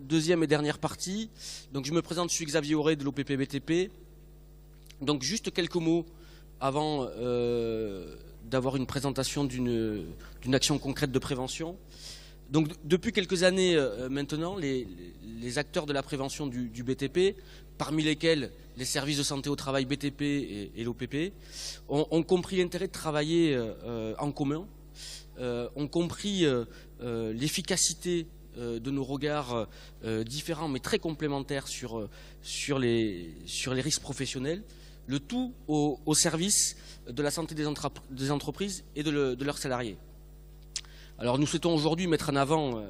deuxième et dernière partie. Donc je me présente, je suis Xavier Auré de l'OPP-BTP. Donc juste quelques mots avant d'avoir une présentation d'une action concrète de prévention. Donc depuis quelques années maintenant, les acteurs de la prévention du BTP, parmi lesquels les services de santé au travail BTP et l'OPP, ont compris l'intérêt de travailler en commun, ont compris l'efficacité de nos regards différents mais très complémentaires sur les risques professionnels, le tout au service de la santé des entreprises et de leurs salariés. Alors nous souhaitons aujourd'hui mettre en avant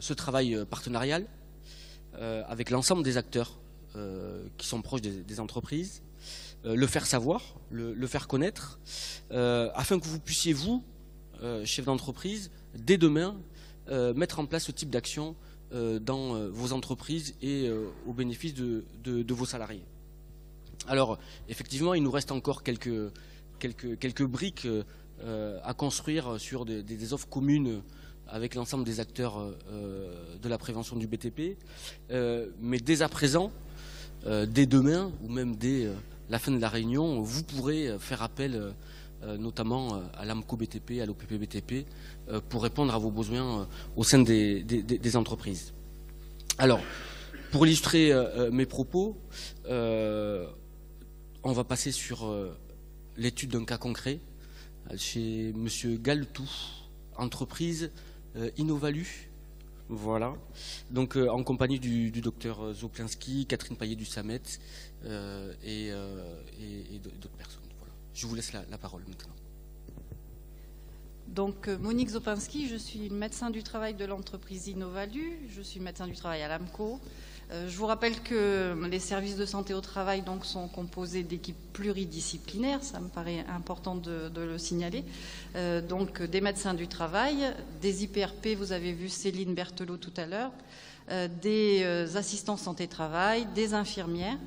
ce travail partenarial avec l'ensemble des acteurs qui sont proches des entreprises, le faire savoir, le faire connaître, afin que vous puissiez, vous, chefs d'entreprise, dès demain, mettre en place ce type d'action dans vos entreprises et au bénéfice de vos salariés. Alors, effectivement, il nous reste encore quelques briques à construire sur des offres communes avec l'ensemble des acteurs de la prévention du BTP. Mais dès à présent, dès demain, ou même dès la fin de la réunion, vous pourrez faire appel notamment à l'AMCO BTP, à l'OPP BTP, pour répondre à vos besoins au sein des entreprises. Alors, pour illustrer mes propos, on va passer sur l'étude d'un cas concret chez M. Galtou, entreprise Innovalu, voilà. Donc en compagnie du docteur Zoplinski, Catherine Payet du SAMET et d'autres personnes. Voilà. Je vous laisse la parole maintenant. Donc Monique Zoplinski, je suis médecin du travail de l'entreprise Innovalu, je suis médecin du travail à l'AMCO. Je vous rappelle que les services de santé au travail donc, sont composés d'équipes pluridisciplinaires, ça me paraît important de le signaler. Donc des médecins du travail, des IPRP, vous avez vu Céline Berthelot tout à l'heure, des assistants santé-travail, des infirmières.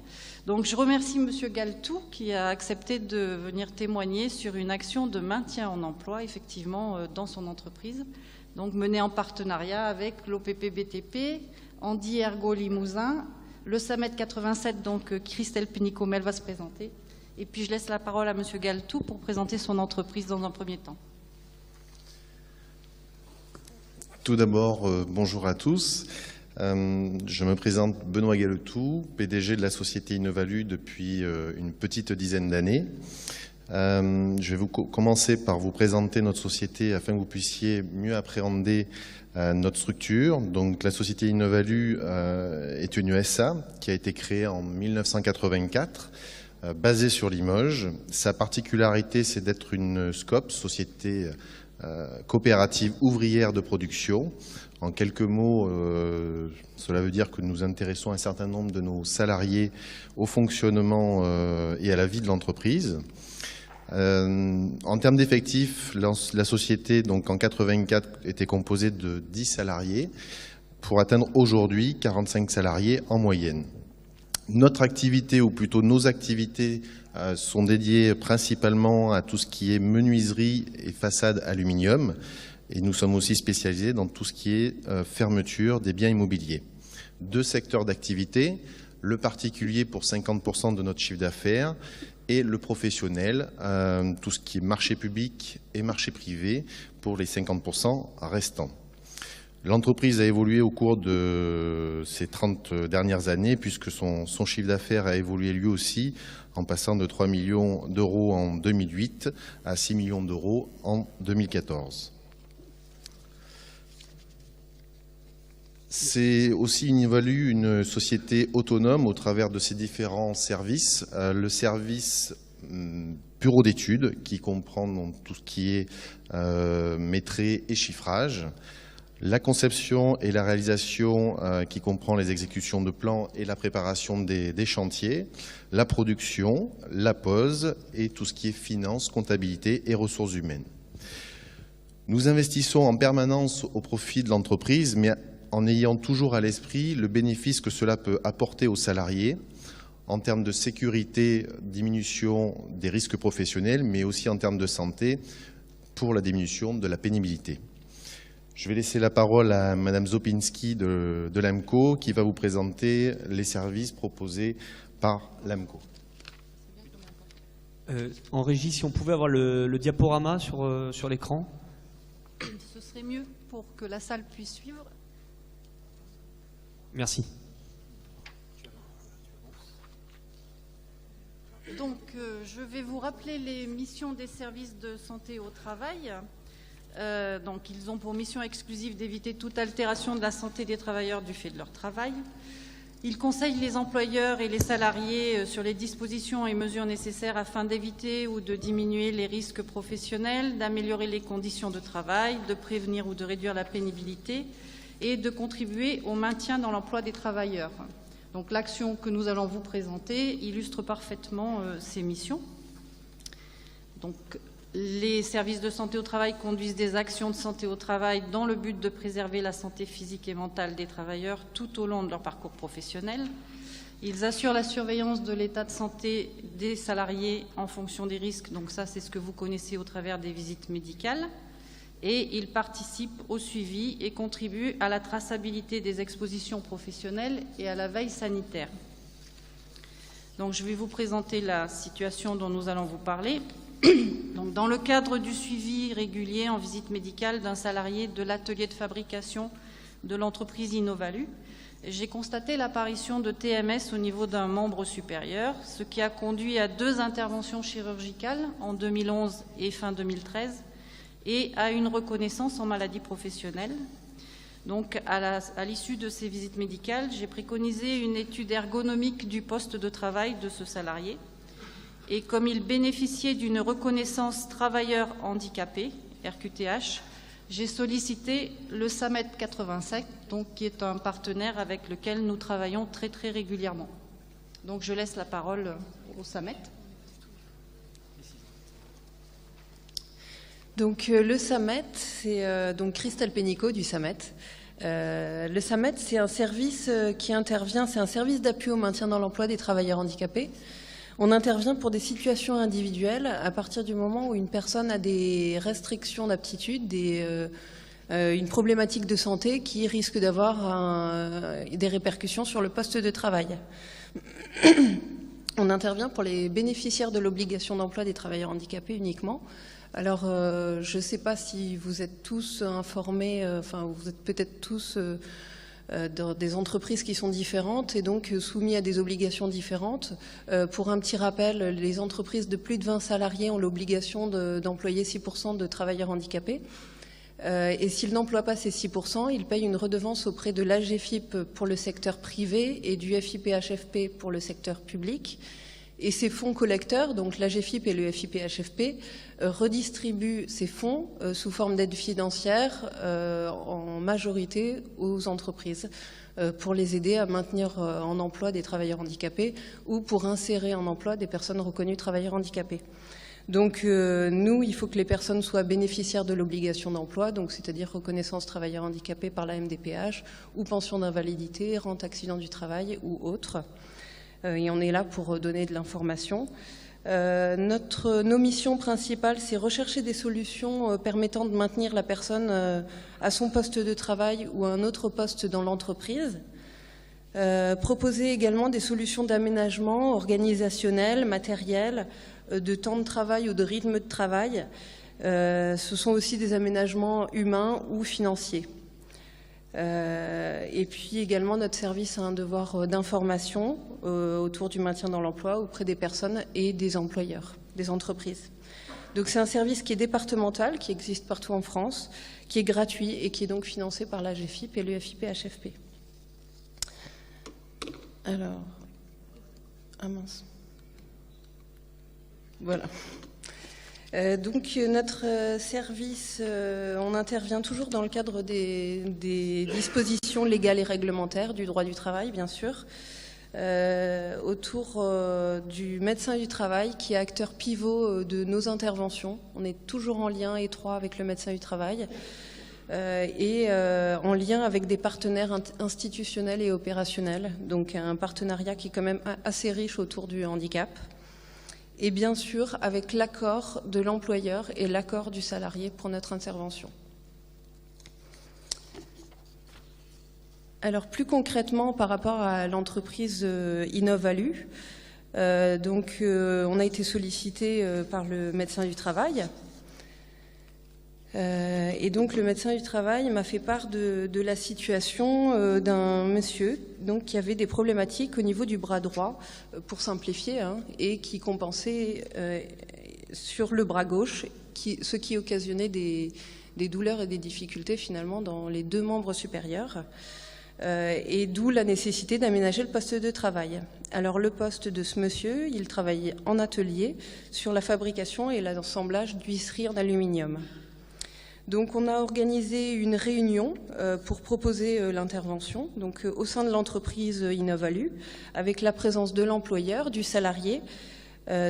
Donc je remercie M. Galtou qui a accepté de venir témoigner sur une action de maintien en emploi, effectivement, dans son entreprise, donc menée en partenariat avec l'OPP-BTP, Andy Ergo Limousin, le SAMET 87, donc Christelle Pénicomel va se présenter. Et puis je laisse la parole à M. Galtou pour présenter son entreprise dans un premier temps. Tout d'abord, bonjour à tous. Je me présente Benoît Galtou, PDG de la société Innovalu depuis une petite dizaine d'années. Je vais commencer par vous présenter notre société afin que vous puissiez mieux appréhender notre structure. Donc, la société Innovalu est une SA qui a été créée en 1984, basée sur Limoges. Sa particularité, c'est d'être une SCOP, société coopérative ouvrière de production. En quelques mots, cela veut dire que nous intéressons un certain nombre de nos salariés au fonctionnement et à la vie de l'entreprise. En termes d'effectifs, la société, donc en 84, était composée de 10 salariés pour atteindre aujourd'hui 45 salariés en moyenne. Notre activité, ou plutôt nos activités, sont dédiées principalement à tout ce qui est menuiserie et façade aluminium. Et nous sommes aussi spécialisés dans tout ce qui est fermeture des biens immobiliers. Deux secteurs d'activité, le particulier pour 50% de notre chiffre d'affaires et le professionnel, tout ce qui est marché public et marché privé pour les 50% restants. L'entreprise a évolué au cours de ces 30 dernières années puisque son chiffre d'affaires a évolué lui aussi en passant de 3 millions d'euros en 2008 à 6 millions d'euros en 2014. C'est aussi une société autonome au travers de ses différents services. Le service bureau d'études qui comprend donc tout ce qui est maîtrise et chiffrage, la conception et la réalisation qui comprend les exécutions de plans et la préparation des chantiers, la production, la pose et tout ce qui est finance, comptabilité et ressources humaines. Nous investissons en permanence au profit de l'entreprise, mais en ayant toujours à l'esprit le bénéfice que cela peut apporter aux salariés en termes de sécurité, diminution des risques professionnels, mais aussi en termes de santé pour la diminution de la pénibilité. Je vais laisser la parole à Madame Zopinski de l'AMCO qui va vous présenter les services proposés par l'AMCO. En régie, si on pouvait avoir le diaporama sur l'écran. Ce serait mieux pour que la salle puisse suivre. Merci. Donc, je vais vous rappeler les missions des services de santé au travail. Donc, ils ont pour mission exclusive d'éviter toute altération de la santé des travailleurs du fait de leur travail. Ils conseillent les employeurs et les salariés sur les dispositions et mesures nécessaires afin d'éviter ou de diminuer les risques professionnels, d'améliorer les conditions de travail, de prévenir ou de réduire la pénibilité et de contribuer au maintien dans l'emploi des travailleurs. Donc l'action que nous allons vous présenter illustre parfaitement ces missions. Donc, les services de santé au travail conduisent des actions de santé au travail dans le but de préserver la santé physique et mentale des travailleurs tout au long de leur parcours professionnel. Ils assurent la surveillance de l'état de santé des salariés en fonction des risques. Donc ça, c'est ce que vous connaissez au travers des visites médicales. Et ils participent au suivi et contribuent à la traçabilité des expositions professionnelles et à la veille sanitaire. Donc je vais vous présenter la situation dont nous allons vous parler. Donc, dans le cadre du suivi régulier en visite médicale d'un salarié de l'atelier de fabrication de l'entreprise Innovalu, j'ai constaté l'apparition de TMS au niveau d'un membre supérieur, ce qui a conduit à 2 interventions chirurgicales en 2011 et fin 2013 et à une reconnaissance en maladie professionnelle. Donc, à l'issue de ces visites médicales, j'ai préconisé une étude ergonomique du poste de travail de ce salarié. Et comme il bénéficiait d'une reconnaissance travailleur handicapé, RQTH, j'ai sollicité le SAMET 87, donc, qui est un partenaire avec lequel nous travaillons très régulièrement. Donc je laisse la parole au SAMET. Donc le SAMET, c'est donc Christelle Pénicaud du SAMET. Le SAMET, c'est un service qui intervient, c'est un service d'appui au maintien dans l'emploi des travailleurs handicapés. On intervient pour des situations individuelles à partir du moment où une personne a des restrictions d'aptitude, une problématique de santé qui risque d'avoir des répercussions sur le poste de travail. On intervient pour les bénéficiaires de l'obligation d'emploi des travailleurs handicapés uniquement. Alors, je ne sais pas si vous êtes tous informés, vous êtes peut-être tous dans des entreprises qui sont différentes et donc soumis à des obligations différentes. Pour un petit rappel, les entreprises de plus de 20 salariés ont l'obligation d'employer 6% de travailleurs handicapés. Et s'ils n'emploient pas ces 6%, ils payent une redevance auprès de l'AGFIP pour le secteur privé et du FIPHFP pour le secteur public. Et ces fonds collecteurs, donc l'AGFIP et le FIPHFP, redistribuent ces fonds sous forme d'aide financière en majorité aux entreprises pour les aider à maintenir en emploi des travailleurs handicapés ou pour insérer en emploi des personnes reconnues travailleurs handicapés. Donc nous, il faut que les personnes soient bénéficiaires de l'obligation d'emploi, donc c'est-à-dire reconnaissance travailleurs handicapés par la MDPH ou pension d'invalidité, rente accident du travail ou autre. Et on est là pour donner de l'information. Nos missions principales, c'est rechercher des solutions permettant de maintenir la personne à son poste de travail ou à un autre poste dans l'entreprise. Proposer également des solutions d'aménagement organisationnel, matériel, de temps de travail ou de rythme de travail. Ce sont aussi des aménagements humains ou financiers. Et puis également notre service a un devoir d'information autour du maintien dans l'emploi auprès des personnes et des employeurs, des entreprises. Donc c'est un service qui est départemental, qui existe partout en France, qui est gratuit et qui est donc financé par l'AGFIP et le FIPHFP. Alors, ah mince. Voilà. Donc notre service, on intervient toujours dans le cadre des dispositions légales et réglementaires du droit du travail, bien sûr, autour du médecin du travail qui est acteur pivot de nos interventions. On est toujours en lien étroit avec le médecin du travail et en lien avec des partenaires institutionnels et opérationnels, donc un partenariat qui est quand même assez riche autour du handicap. Et bien sûr avec l'accord de l'employeur et l'accord du salarié pour notre intervention. Alors plus concrètement par rapport à l'entreprise Innovalu, on a été sollicité par le médecin du travail. Et donc le médecin du travail m'a fait part de la situation d'un monsieur qui avait des problématiques au niveau du bras droit, pour simplifier, et qui compensait sur le bras gauche, ce qui occasionnait des douleurs et des difficultés finalement dans les deux membres supérieurs. Et d'où la nécessité d'aménager le poste de travail. Alors le poste de ce monsieur, il travaillait en atelier sur la fabrication et l'assemblage d'huisseries en aluminium. Donc on a organisé une réunion pour proposer l'intervention au sein de l'entreprise Innovalu, avec la présence de l'employeur, du salarié,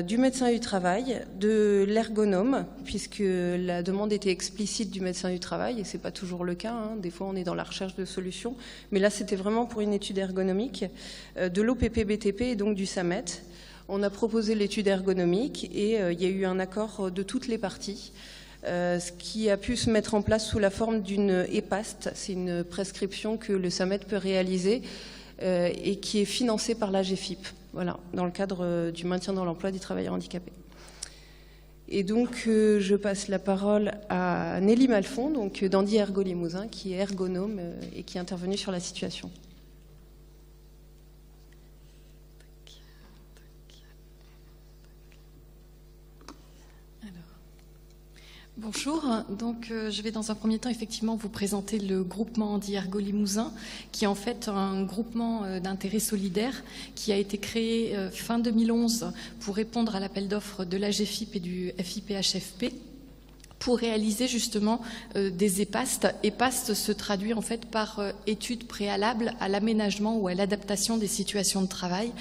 du médecin du travail, de l'ergonome, puisque la demande était explicite du médecin du travail, et c'est pas toujours le cas, des fois on est dans la recherche de solutions, mais là c'était vraiment pour une étude ergonomique, de l'OPP-BTP et donc du SAMET. On a proposé l'étude ergonomique et il y a eu un accord de toutes les parties, ce qui a pu se mettre en place sous la forme d'une EPAST, c'est une prescription que le SAMET peut réaliser et qui est financée par la GFIP, voilà, dans le cadre du maintien dans l'emploi des travailleurs handicapés. Et donc je passe la parole à Nelly Malfond, d'Andy Ergo Limousin, qui est ergonome et qui est intervenue sur la situation. Bonjour, je vais dans un premier temps effectivement vous présenter le groupement Andy Ergo Limousin, qui est en fait un groupement d'intérêt solidaire qui a été créé fin 2011 pour répondre à l'appel d'offres de la GFIP et du FIPHFP pour réaliser justement des EPAST. EPAST se traduit en fait par études préalables à l'aménagement ou à l'adaptation des situations de travail.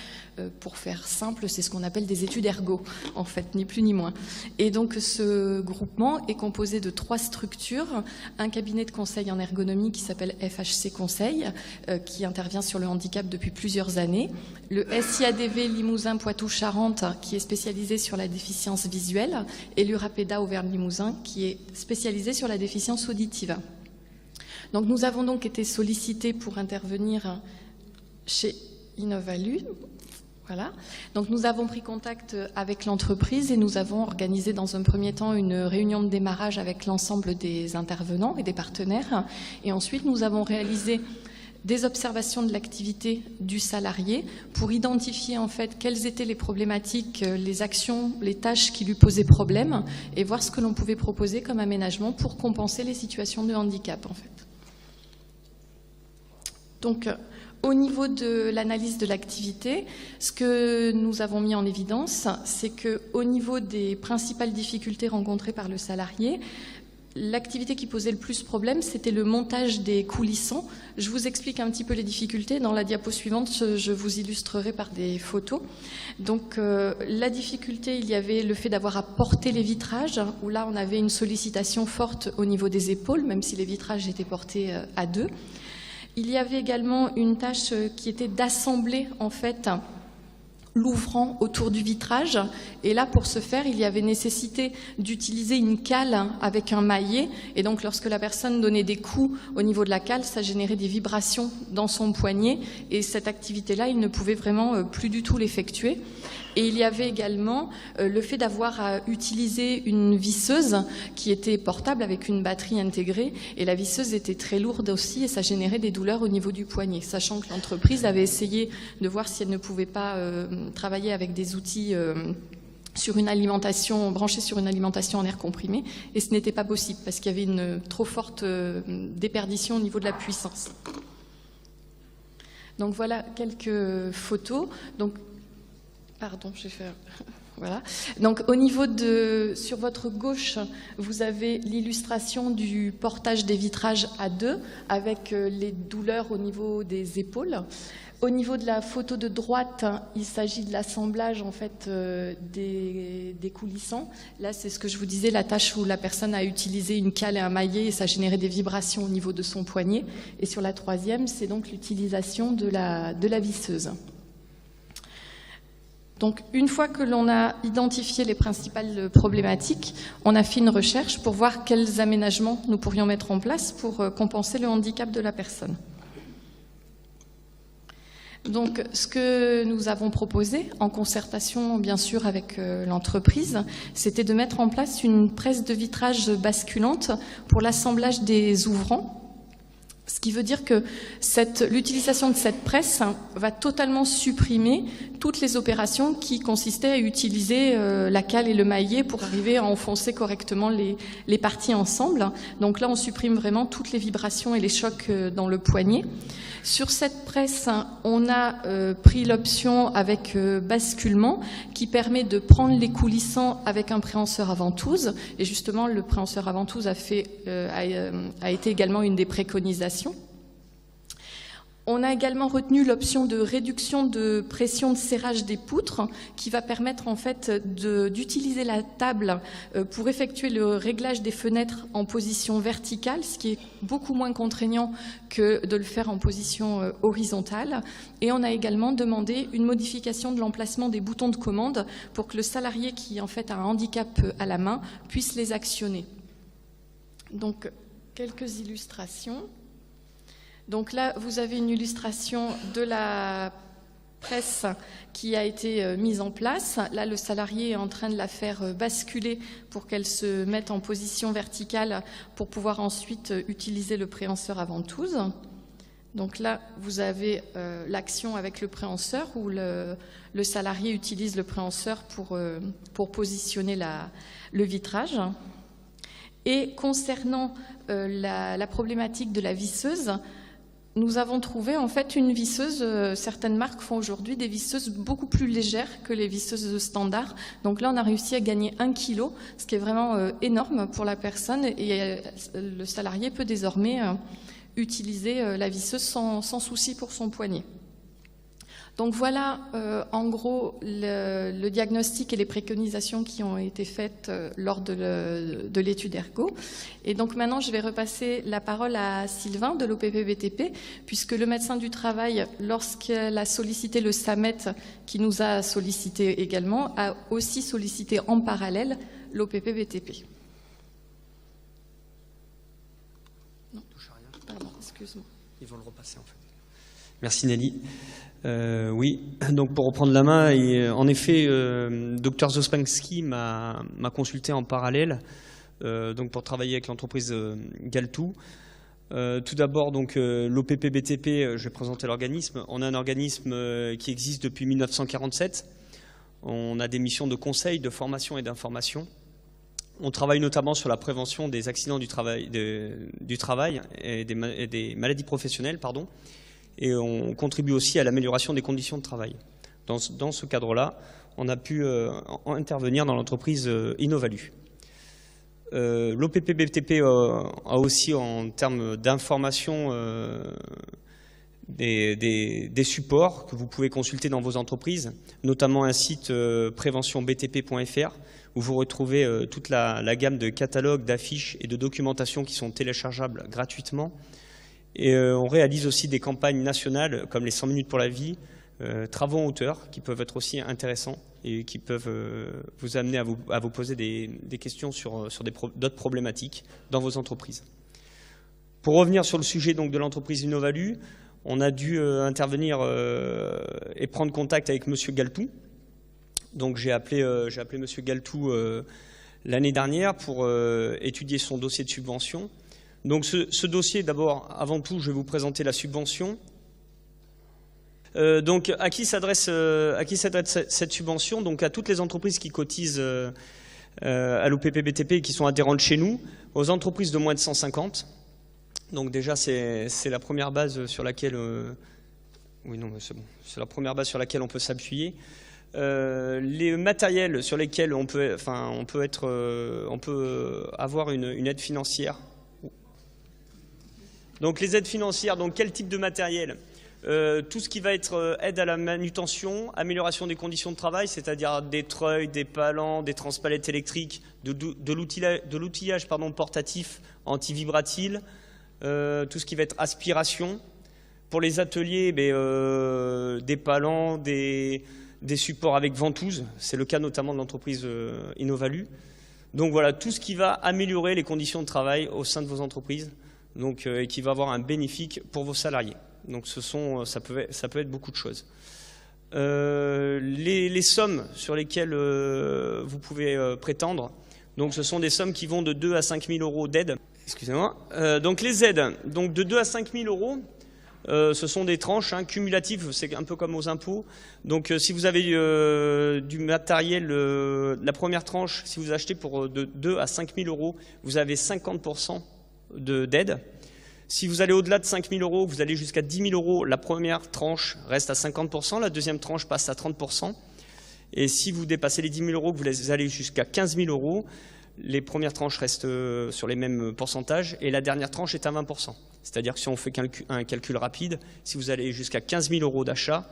Pour faire simple, c'est ce qu'on appelle des études ergo, en fait, ni plus ni moins. Et donc ce groupement est composé de 3 structures. Un cabinet de conseil en ergonomie qui s'appelle FHC Conseil, qui intervient sur le handicap depuis plusieurs années. Le SIADV Limousin Poitou-Charentes, qui est spécialisé sur la déficience visuelle. Et l'URAPEDA Auvergne-Limousin, qui est spécialisé sur la déficience auditive. Donc nous avons donc été sollicités pour intervenir chez Innovalu. Voilà. Donc nous avons pris contact avec l'entreprise et nous avons organisé dans un premier temps une réunion de démarrage avec l'ensemble des intervenants et des partenaires. Et ensuite nous avons réalisé des observations de l'activité du salarié pour identifier en fait quelles étaient les problématiques, les actions, les tâches qui lui posaient problème et voir ce que l'on pouvait proposer comme aménagement pour compenser les situations de handicap en fait. Donc au niveau de l'analyse de l'activité, ce que nous avons mis en évidence, c'est qu'au niveau des principales difficultés rencontrées par le salarié, l'activité qui posait le plus problème, c'était le montage des coulissants. Je vous explique un petit peu les difficultés. Dans la diapo suivante, je vous illustrerai par des photos. Donc, la difficulté, il y avait le fait d'avoir à porter les vitrages, où là, on avait une sollicitation forte au niveau des épaules, même si les vitrages étaient portés à 2. Il y avait également une tâche qui était d'assembler en fait l'ouvrant autour du vitrage. Et là, pour ce faire, il y avait nécessité d'utiliser une cale avec un maillet. Et donc, lorsque la personne donnait des coups au niveau de la cale, ça générait des vibrations dans son poignet. Et cette activité-là, il ne pouvait vraiment plus du tout l'effectuer. Et il y avait également le fait d'avoir à utiliser une visseuse qui était portable avec une batterie intégrée. Et la visseuse était très lourde aussi et ça générait des douleurs au niveau du poignet. Sachant que l'entreprise avait essayé de voir si elle ne pouvait pas travailler avec des outils sur une alimentation, branchés sur une alimentation en air comprimé. Et ce n'était pas possible parce qu'il y avait une trop forte déperdition au niveau de la puissance. Donc voilà quelques photos. Donc, pardon, je vais faire... Voilà. Donc au niveau de... Sur votre gauche, vous avez l'illustration du portage des vitrages à 2 avec les douleurs au niveau des épaules. Au niveau de la photo de droite, il s'agit de l'assemblage en fait des coulissants. Là, c'est ce que je vous disais, la tâche où la personne a utilisé une cale et un maillet et ça générait des vibrations au niveau de son poignet. Et sur la troisième, c'est donc l'utilisation de la visseuse. Donc, une fois que l'on a identifié les principales problématiques, on a fait une recherche pour voir quels aménagements nous pourrions mettre en place pour compenser le handicap de la personne. Donc, ce que nous avons proposé, en concertation bien sûr avec l'entreprise, c'était de mettre en place une presse de vitrage basculante pour l'assemblage des ouvrants. Ce qui veut dire que l'utilisation de cette presse va totalement supprimer toutes les opérations qui consistaient à utiliser la cale et le maillet pour arriver à enfoncer correctement les parties ensemble. Donc là, on supprime vraiment toutes les vibrations et les chocs dans le poignet. Sur cette presse, on a pris l'option avec basculement qui permet de prendre les coulissants avec un préhenseur à ventouse. Et justement, le préhenseur à ventouse a été également une des préconisations. On a également retenu l'option de réduction de pression de serrage des poutres qui va permettre en fait d'utiliser la table pour effectuer le réglage des fenêtres en position verticale, ce qui est beaucoup moins contraignant que de le faire en position horizontale. Et on a également demandé une modification de l'emplacement des boutons de commande pour que le salarié qui en fait a un handicap à la main puisse les actionner. Donc, quelques illustrations. Donc là, vous avez une illustration de la presse qui a été mise en place. Là, le salarié est en train de la faire basculer pour qu'elle se mette en position verticale pour pouvoir ensuite utiliser le préhenseur à ventouse. Donc là, vous avez l'action avec le préhenseur où le salarié utilise le préhenseur pour positionner le vitrage. Et concernant la problématique de la visseuse, nous avons trouvé en fait une visseuse, certaines marques font aujourd'hui des visseuses beaucoup plus légères que les visseuses standards. Donc là, on a réussi à gagner 1 kg, ce qui est vraiment énorme pour la personne. Et le salarié peut désormais utiliser la visseuse sans souci pour son poignet. Donc voilà en gros le diagnostic et les préconisations qui ont été faites lors de l'étude Ergo. Et donc maintenant je vais repasser la parole à Sylvain de l'OPP-BTP, puisque le médecin du travail, lorsqu'elle a sollicité le SAMET, qui nous a sollicité également, a aussi sollicité en parallèle l'OPP-BTP. Non, touche à rien. Pardon, excuse-moi. Ils vont le repasser en fait. Merci Nelly. Oui, donc pour reprendre la main, en effet, Dr Zospansky m'a consulté en parallèle donc pour travailler avec l'entreprise Galtou. Tout d'abord, donc l'OPP-BTP, je vais présenter l'organisme. On a un organisme qui existe depuis 1947. On a des missions de conseil, de formation et d'information. On travaille notamment sur la prévention des accidents du travail et des maladies professionnelles, pardon. Et on contribue aussi à l'amélioration des conditions de travail. Dans ce cadre-là, on a pu intervenir dans l'entreprise Innovalu. L'OPP-BTP a aussi, en termes d'information, des supports que vous pouvez consulter dans vos entreprises, notamment un site préventionbtp.fr où vous retrouvez toute la gamme de catalogues, d'affiches et de documentation qui sont téléchargeables gratuitement. Et on réalise aussi des campagnes nationales comme les 100 minutes pour la vie, travaux en hauteur qui peuvent être aussi intéressants et qui peuvent vous amener à vous poser des questions sur d'autres problématiques dans vos entreprises. Pour revenir sur le sujet donc, de l'entreprise Innovalu, on a dû intervenir et prendre contact avec M. Galtou. Donc j'ai appelé M. Galtou l'année dernière pour étudier son dossier de subvention. Donc ce dossier, d'abord, avant tout, je vais vous présenter la subvention. Donc à qui s'adresse cette subvention? Donc à toutes les entreprises qui cotisent à l'OPP-BTP et qui sont adhérentes chez nous, aux entreprises de moins de 150. Donc déjà c'est la première base sur laquelle oui non c'est bon, c'est la première base sur laquelle on peut s'appuyer. Les matériels sur lesquels on peut avoir une aide financière. Donc les aides financières, donc quel type de matériel? Tout ce qui va être aide à la manutention, amélioration des conditions de travail, c'est-à-dire des treuils, des palans, des transpalettes électriques, de l'outillage portatif anti-vibratile, tout ce qui va être aspiration. Pour les ateliers, des palans, des supports avec ventouse, c'est le cas notamment de l'entreprise Innovalu. Donc voilà, tout ce qui va améliorer les conditions de travail au sein de vos entreprises. Donc, et qui va avoir un bénéfice pour vos salariés. Donc ça peut être beaucoup de choses. Les sommes sur lesquelles vous pouvez prétendre, donc ce sont des sommes qui vont de 2 à 5 000 euros d'aide. Excusez-moi. Donc les aides, donc de 2 à 5 000 euros, ce sont des tranches cumulatives, c'est un peu comme aux impôts. Donc si vous avez du matériel, la première tranche, si vous achetez pour de 2 à 5 000 euros, vous avez 50% d'aide. Si vous allez au-delà de 5 000 euros, vous allez jusqu'à 10 000 euros, la première tranche reste à 50%, la deuxième tranche passe à 30%. Et si vous dépassez les 10 000 euros, que vous allez jusqu'à 15 000 euros, les premières tranches restent sur les mêmes pourcentages et la dernière tranche est à 20%. C'est-à-dire que si on fait un calcul rapide, si vous allez jusqu'à 15 000 euros d'achat,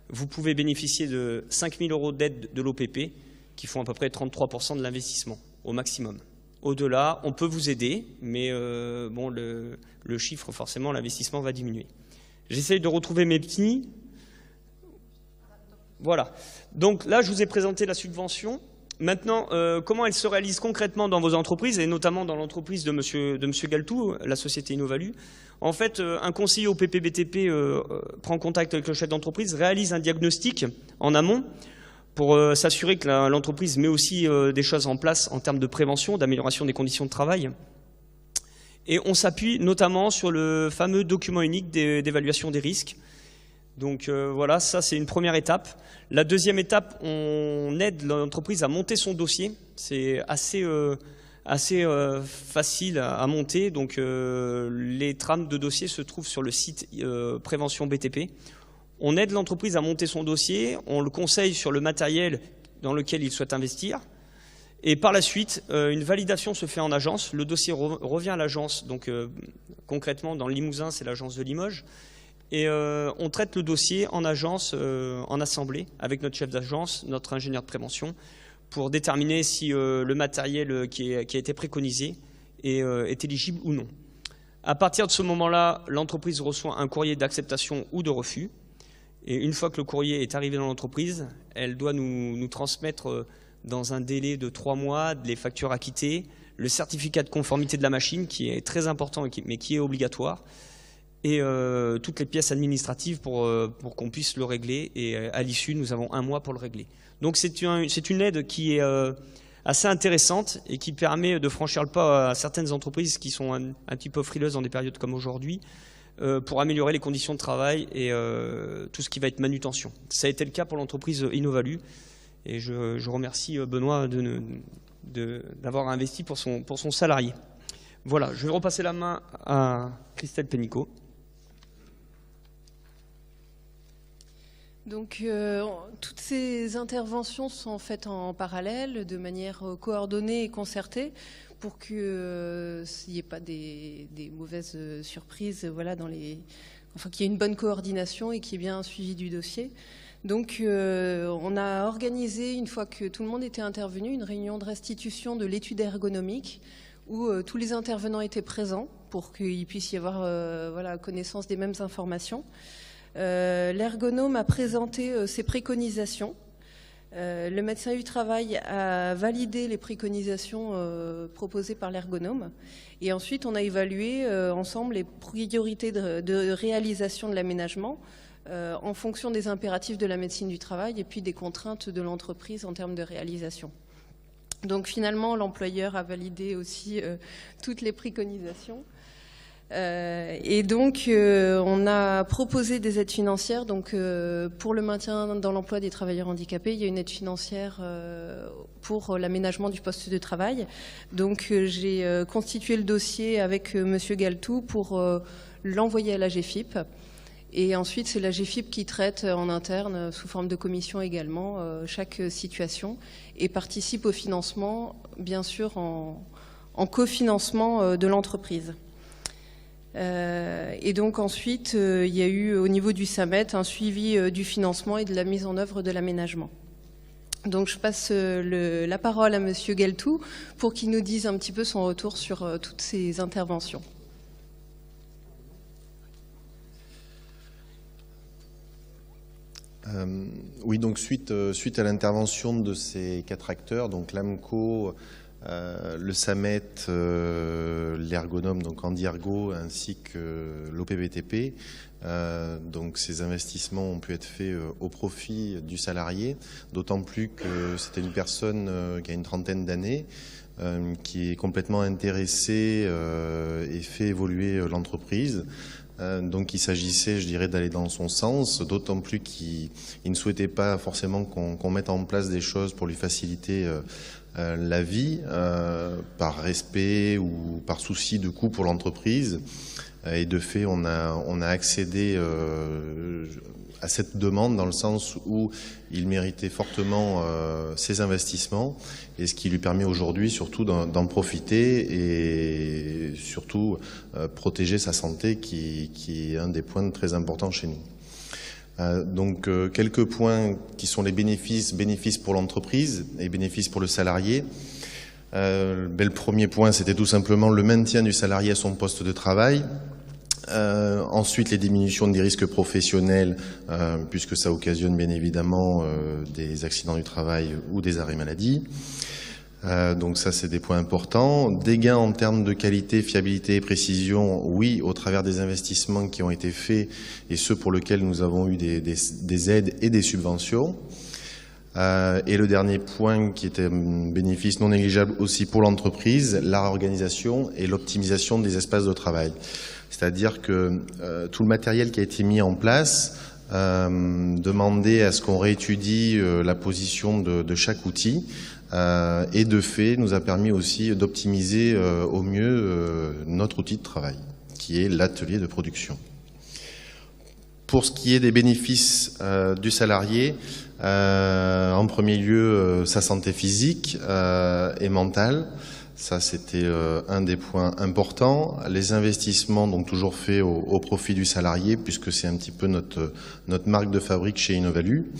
vous pouvez bénéficier de 5 000 euros d'aide de l'OPP qui font à peu près 33% de l'investissement au maximum. Au-delà, on peut vous aider, mais bon, le chiffre, forcément, l'investissement va diminuer. J'essaye de retrouver mes petits. Voilà. Donc là, je vous ai présenté la subvention. Maintenant, comment elle se réalise concrètement dans vos entreprises, et notamment dans l'entreprise de monsieur Galtou, la société Innovalue. En fait, un conseiller au PPBTP prend contact avec le chef d'entreprise, réalise un diagnostic en amont, pour s'assurer que l'entreprise met aussi des choses en place en termes de prévention, d'amélioration des conditions de travail. Et on s'appuie notamment sur le fameux document unique d'évaluation des risques. Donc voilà, ça c'est une première étape. La deuxième étape, on aide l'entreprise à monter son dossier. C'est assez facile à monter. Donc les trames de dossier se trouvent sur le site Prévention BTP. On aide l'entreprise à monter son dossier, on le conseille sur le matériel dans lequel il souhaite investir. Et par la suite, une validation se fait en agence. Le dossier revient à l'agence. Donc concrètement, dans le Limousin, c'est l'agence de Limoges. Et on traite le dossier en agence, en assemblée, avec notre chef d'agence, notre ingénieur de prévention, pour déterminer si le matériel qui a été préconisé est éligible ou non. À partir de ce moment-là, l'entreprise reçoit un courrier d'acceptation ou de refus. Et une fois que le courrier est arrivé dans l'entreprise, elle doit nous transmettre dans un délai de 3 mois les factures acquittées, le certificat de conformité de la machine qui est très important mais qui est obligatoire, et toutes les pièces administratives pour qu'on puisse le régler. Et à l'issue, nous avons 1 mois pour le régler. Donc c'est une aide qui est assez intéressante et qui permet de franchir le pas à certaines entreprises qui sont un petit peu frileuses dans des périodes comme aujourd'hui, pour améliorer les conditions de travail et tout ce qui va être manutention. Ça a été le cas pour l'entreprise Innovalue et je remercie Benoît d'avoir investi pour son salarié. Voilà, je vais repasser la main à Christelle Pénicaud. Donc, toutes ces interventions sont faites en parallèle, de manière coordonnée et concertée, pour qu'il n'y ait pas des mauvaises surprises, voilà, enfin, qu'il y ait une bonne coordination et qu'il y ait bien un suivi du dossier. Donc, on a organisé, une fois que tout le monde était intervenu, une réunion de restitution de l'étude ergonomique, où tous les intervenants étaient présents, pour qu'il puisse y avoir voilà, connaissance des mêmes informations. L'ergonome a présenté ses préconisations. Le médecin du travail a validé les préconisations proposées par l'ergonome. Et ensuite, on a évalué ensemble les priorités de réalisation de l'aménagement en fonction des impératifs de la médecine du travail et puis des contraintes de l'entreprise en termes de réalisation. Donc finalement, l'employeur a validé aussi toutes les préconisations. Et donc, on a proposé des aides financières. Donc, pour le maintien dans l'emploi des travailleurs handicapés, il y a une aide financière pour l'aménagement du poste de travail. Donc, j'ai constitué le dossier avec Monsieur Galtou pour l'envoyer à la GFIP. Et ensuite, c'est la GFIP qui traite en interne, sous forme de commission également, chaque situation et participe au financement, bien sûr, en cofinancement de l'entreprise. Et donc ensuite, il y a eu au niveau du SAMET un suivi du financement et de la mise en œuvre de l'aménagement. Donc je passe la parole à Monsieur Galtou pour qu'il nous dise un petit peu son retour sur toutes ces interventions. Oui, donc suite à l'intervention de ces 4 acteurs, donc l'AMCO, le SAMET, l'ergonome, donc Andy Ergo, ainsi que l'OPBTP. Donc ces investissements ont pu être faits au profit du salarié, d'autant plus que c'était une personne qui a une trentaine d'années, qui est complètement intéressée et fait évoluer l'entreprise. Donc il s'agissait, je dirais, d'aller dans son sens, d'autant plus qu'il ne souhaitait pas forcément qu'on mette en place des choses pour lui faciliter la vie, par respect ou par souci de coût pour l'entreprise. Et de fait, on a accédé à cette demande dans le sens où il méritait fortement ses investissements, et ce qui lui permet aujourd'hui surtout d'en profiter et surtout protéger sa santé qui est un des points très importants chez nous. Donc quelques points qui sont les bénéfices pour l'entreprise et bénéfices pour le salarié. Le premier point, c'était tout simplement le maintien du salarié à son poste de travail. Ensuite, les diminutions des risques professionnels, puisque ça occasionne bien évidemment des accidents du travail ou des arrêts maladie. Donc ça, c'est des points importants. Des gains en termes de qualité, fiabilité et précision, oui, au travers des investissements qui ont été faits et ceux pour lesquels nous avons eu des aides et des subventions. Et le dernier point qui était un bénéfice non négligeable aussi pour l'entreprise, la réorganisation et l'optimisation des espaces de travail. C'est-à-dire que tout le matériel qui a été mis en place demandait à ce qu'on réétudie la position de chaque outil et de fait nous a permis aussi d'optimiser au mieux notre outil de travail, qui est l'atelier de production. Pour ce qui est des bénéfices du salarié, en premier lieu sa santé physique et mentale. Ça, c'était un des points importants. Les investissements, donc toujours faits au profit du salarié, puisque c'est un petit peu notre marque de fabrique chez Innovalu.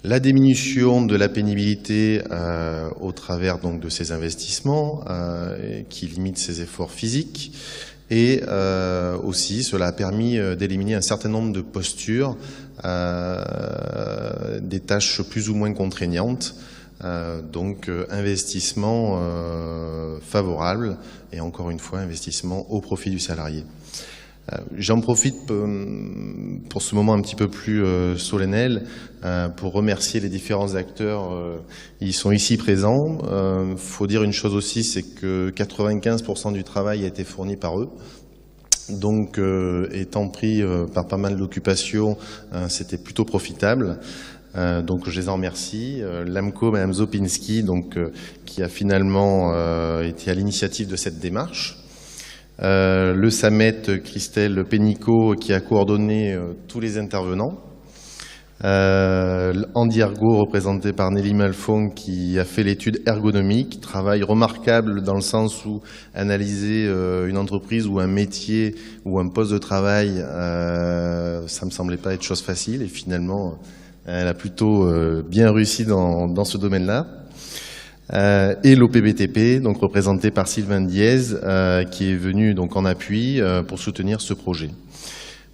La diminution de la pénibilité au travers donc de ces investissements, qui limitent ses efforts physiques. Et aussi, cela a permis d'éliminer un certain nombre de postures, des tâches plus ou moins contraignantes. Donc investissement favorable et encore une fois investissement au profit du salarié. J'en profite pour ce moment un petit peu plus solennel pour remercier les différents acteurs. Ils sont ici présents. Faut dire une chose aussi, c'est que 95% du travail a été fourni par eux. Donc étant pris par pas mal d'occupations, c'était plutôt profitable. Donc je les en remercie. L'AMCO, Mme Zopinski, donc, qui a finalement été à l'initiative de cette démarche. Le SAMET, Christelle Pénicaud, qui a coordonné tous les intervenants. Andy Ergo, représenté par Nelly Malfon, qui a fait l'étude ergonomique, travail remarquable dans le sens où analyser une entreprise ou un métier ou un poste de travail, ça me semblait pas être chose facile et finalement elle a plutôt bien réussi dans ce domaine-là. Et l'OPBTP, donc représenté par Sylvain Diez, qui est venu donc en appui pour soutenir ce projet.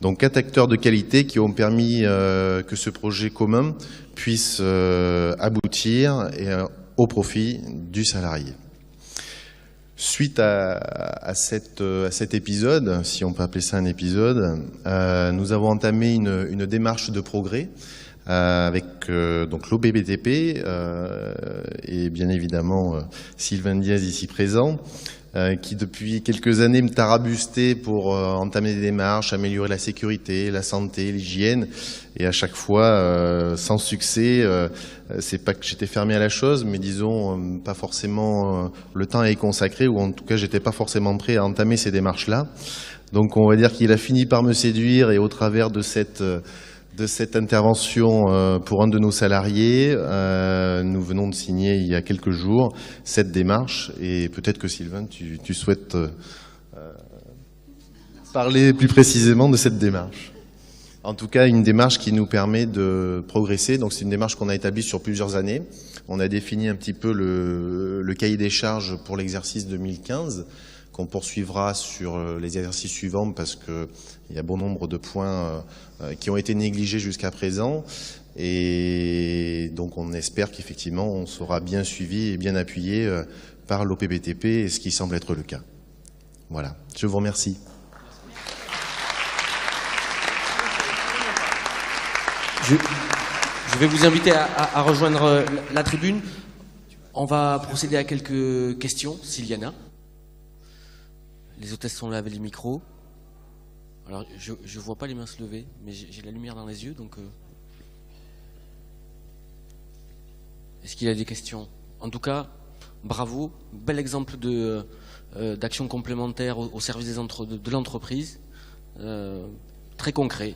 Donc 4 acteurs de qualité qui ont permis que ce projet commun puisse aboutir au profit du salarié. Suite à cet épisode, si on peut appeler ça un épisode, nous avons entamé une démarche de progrès avec donc l'OPBTP et bien évidemment Sylvain Diez ici présent, qui depuis quelques années me tarabustait pour entamer des démarches, améliorer la sécurité, la santé, l'hygiène, et à chaque fois sans succès. C'est pas que j'étais fermé à la chose, mais disons pas forcément le temps à y consacrer, ou en tout cas j'étais pas forcément prêt à entamer ces démarches-là. Donc on va dire qu'il a fini par me séduire, et au travers de cette intervention pour un de nos salariés, nous venons de signer il y a quelques jours cette démarche, et peut-être que Sylvain, tu souhaites parler plus précisément de cette démarche. En tout cas, une démarche qui nous permet de progresser. Donc c'est une démarche qu'on a établie sur plusieurs années. On a défini un petit peu le cahier des charges pour l'exercice 2015 qu'on poursuivra sur les exercices suivants parce qu'il y a bon nombre de points qui ont été négligés jusqu'à présent. Et donc on espère qu'effectivement on sera bien suivi et bien appuyé par l'OPBTP, ce qui semble être le cas. Voilà, je vous remercie. Je vais vous inviter à rejoindre la tribune. On va procéder à quelques questions, s'il y en a. Les hôtesses sont là avec les micros. Alors, je ne vois pas les mains se lever, mais j'ai la lumière dans les yeux, donc... Est-ce qu'il y a des questions? En tout cas, bravo. Bel exemple d'action complémentaire au service de l'entreprise. Très concret.